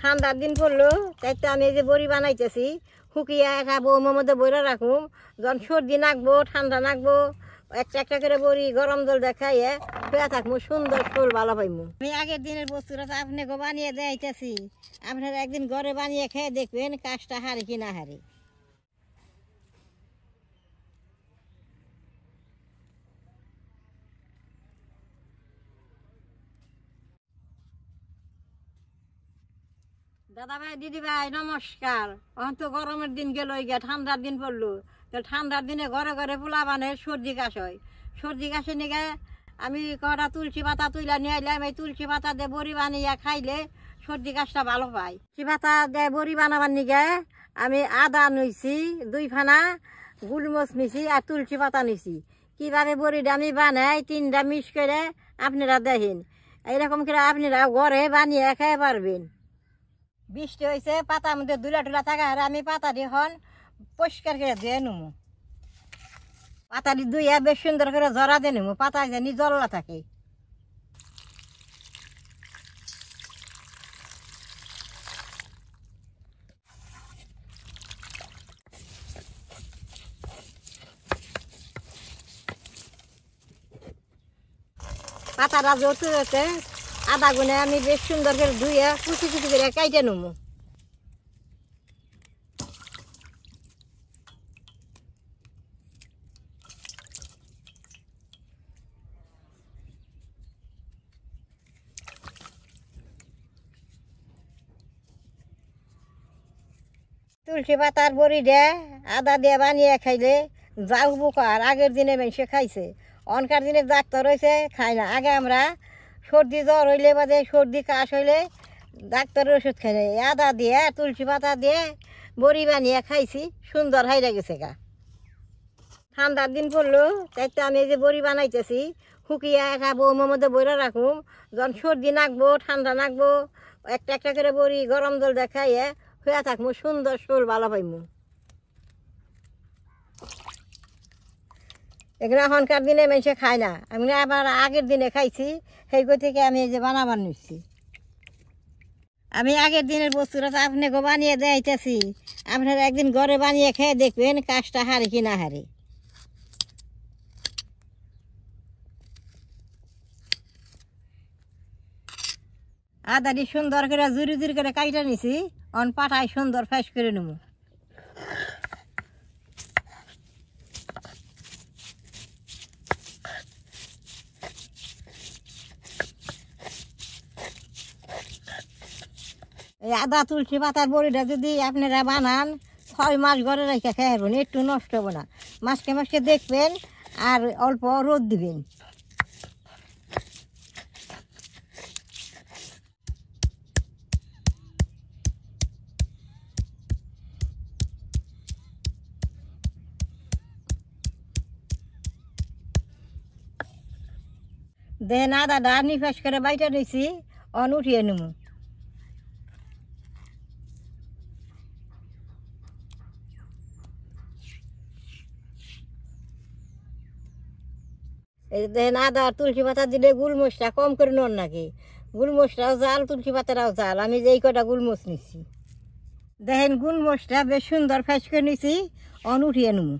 ঠান্ডার দিন পড়লো তাই তো আমি এই যে বড়ি বানাইতেছি শুকিয়ে খাবো ওর মধ্যে বইরা রাখুম যখন সর্দি নাকবো ঠান্ডা নাকবো একটা একটা করে বড়ি গরম জল দেখাইয়ে শুয়ে থাকবো সুন্দর শোল ভালো পাইমু। আমি আগের দিনের বস্তুটা তো আপনাকে বানিয়ে দেখাইতেছি, আপনারা একদিন ঘরে বানিয়ে খেয়ে দেখবেন কাজটা হারে কি না হারে। দাদা ভাই দিদি ভাই নমস্কার। এখন তো গরমের দিন গেল, ঠান্ডার দিন পড়লো, তো ঠান্ডার দিনে ঘরে ঘরে পোলা বানে সর্দি কাশ হয়। সর্দি কাশে নিয়ে আমি কটা তুলসী পাতা তুইলা নিয়ে আইলাম, এই তুলসী পাতা দিয়ে বড়ি বানিয়ে খাইলে সর্দি কাশটা ভালো পাই। তুলসী পাতা দিয়ে বড়ি বানাবার নিগে আমি আদা নিছি 2 ফানা, গুলমরিচ নিছি আর তুলসী পাতা নিছি। কিভাবে বড়িটা আমি বানাই 3টা মিক্স করে আপনারা দেখেন, এইরকম করে আপনারা ঘরে বানিয়ে খেয়ে পারবেন। বৃষ্টি হয়েছে পাতার মধ্যে দুলা টুলা থাকা আর আমি পাতা দিয়ে এখন পরিষ্কার করে ধুয়ে নেবো। পাতা দিয়ে ধুয়ে বেশ সুন্দর করে জড়া দিয়ে নেবো, পাতা জানি জল্লা থাকে। পাতাটা জড়তে যেতে আদা গুনে আমি বেশ সুন্দর করে ধুয়ে কুচি কুচি করে কাইটে নেবো। তুলসী পাতার বড়ি দিয়ে আদা দিয়ে বানিয়ে খাইলে যা উপকার। আগের দিনে মানুষে খাইছে, অনকার দিনে ডাক্তার হয়েছে খায় না। আগে আমরা সর্দি জ্বর হইলে বাদে সর্দি কাশ হইলে ডাক্তারের ওষুধ খাই না, আদা দিয়ে তুলসী পাতা দিয়ে বড়ি বানিয়ে খাইছি, সুন্দর হাইরা গেছে গা। ঠান্ডার দিন পড়লো তাই তো আমি এই যে বড়ি বানাইতেছি শুকিয়ে খাবো ওর মধ্যে বইরা রাখুম যখন সর্দি নাকবো ঠান্ডা নাকবো একটা একটা করে বড়ি গরম জল দেখাইয়ে শুয়ে থাকবো সুন্দর শোল ভালো পাইমু। এগুলো এখনকার দিনে মানুষে খায় না, আমি আবার আগের দিনে খাইছি, সেই থেকে আমি এই যে বানাবার নিচ্ছি। আমি আগের দিনের বস্তুটা তো আপনাকে বানিয়ে দেখাইতেছি, আপনারা একদিন ঘরে বানিয়ে খেয়ে দেখবেন কাজটা হারে কি না হারে। আদাটি সুন্দর করে জুরি জুরি করে কাইটা নিছি, অন পাঠায় সুন্দর ফ্রেশ করে নেব। এই আদা তুলসী পাতার বড়িটা যদি আপনারা বানান 6 মাস ঘরে রেখে খেয়ে হবেন, একটু নষ্ট হবে না। মাসকে মাসকে দেখবেন আর অল্প রোদ দিবেন। দেন আদাটা নিফাস করে বাইটা দিয়েছি, অন উঠিয়ে নেব। এই দেখেন আদা তুলসী পাতা দিলে গুলমরিচটা কম করে নেন নাকি, গুলমরিচটাও জাল তুলসী পাতাটাও জাল। আমি যে এই কটা গুলমরিচ নিচ্ছি, দেখেন গুলমরিচটা বেশ সুন্দর ফ্রেশ করে নিছি, অন উঠিয়ে নেব।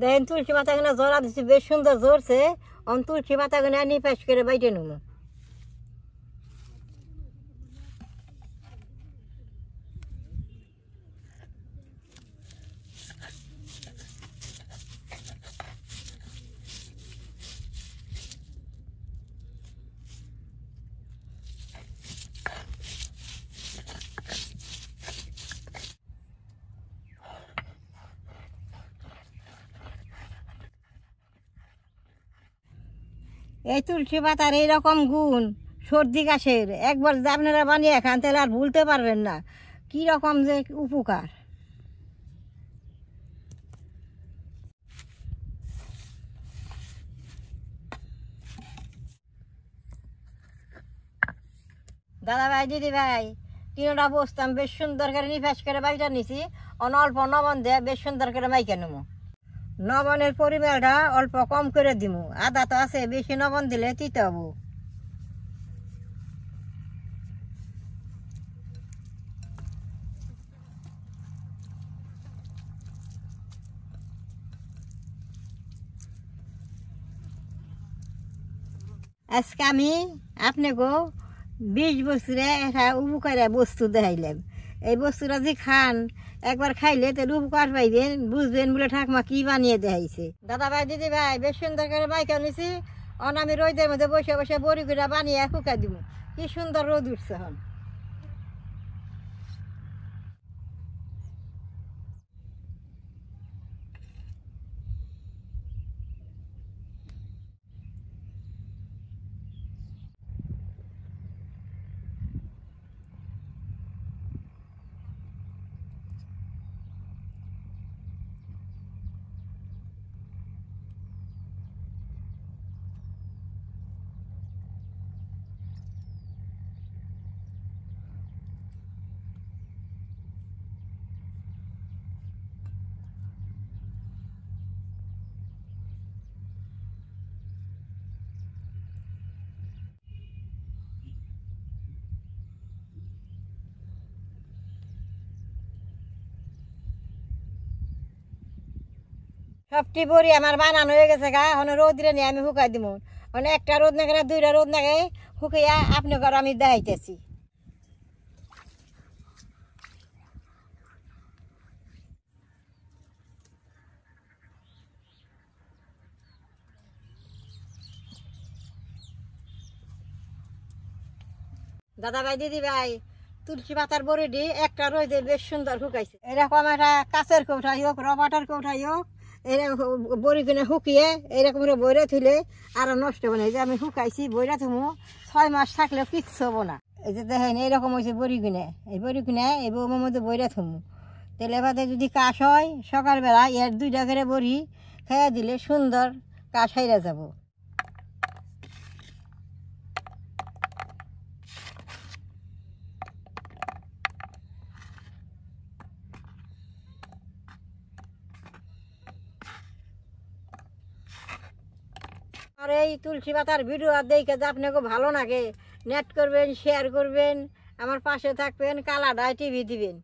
দেখেন তুলসী পাতাগুলো জড়া দিচ্ছি, বেশ সুন্দর জড়ছে, অন তুলসী পাতাগুলো নিফাস করে বাইটে নেব। এই তুলসী পাতার এইরকম গুণ সর্দি কাশের, একবার যে আপনারা বানিয়ে খান তাহলে আর ভুলতে পারবেন না কি রকম যে উপকার। দাদা ভাই দিদি ভাই 3টা বসতাম বেশ সুন্দর করে নিফাস করে বাইটা নিছি, অল্প লবণ দিয়ে বেশ সুন্দর করে মাইকে নেবো। লবণের পরিমাণটা অল্প কম করে দিমু, আদা তো আছে, বেশি লবণ দিলে তিতে হবো। আজকে আমি আপনাকে 20 বছরে একটা উপকারী বস্তু দেখাইলাম। এই বস্তুটা যে খান, একবার খাইলে তাহলে উপকার পাইবেন, বুঝবেন বলে ঠাকমা কি বানিয়ে দেখাইছে। দাদা ভাই দিদি ভাই বেশ সুন্দর করে বাইকা নিছি। আমি রোদের মধ্যে বসে বসে বড়ি গুঁড়া বানিয়ে শুকাই দিব। কি সুন্দর রোদ উঠছে এখন। সবটি বড়ি আমার বানানো হয়ে গেছে গা, এখন রোদ্রে নিয়ে আমি শুকাই দিব। একটা রোদ না গেলে 2টা রোদ না গেলে শুকাইয়া আপনাকে আমি দেখাইতেছি। দাদা ভাই দিদি ভাই, তুলসী পাতার বড়িটি একটা রোদে বেশ সুন্দর শুকাইছে। এরকম একটা কাঁচের কৌঠাই হোক, রবাটার কৌঠাই হোক, এরকম বড়ি কিনে শুকিয়ে এরকম বইরে থুলে আরো নষ্ট হবে না। এই যে আমি শুকাইছি, বইরা থুমু 6 মাস থাকলেও কিচ্ছু হবো না। এই যে দেখেন এইরকম হয়েছে বড়ি কিনে, এই বড়ি কিনে এই বৌমার মধ্যে বইরা থুমু। তেলে ভাতে যদি কাশ হয়, সকালবেলা এর 2টা করে বড়ি খেয়ে দিলে সুন্দর কাশ হাইরা যাব। আর এই তুলসী পাতার ভিডিও দেখে যে আপনাকে ভালো লাগে, নেট করবেন, শেয়ার করবেন, আমার পাশে থাকবেন, কালাডায় টিভি দিবেন।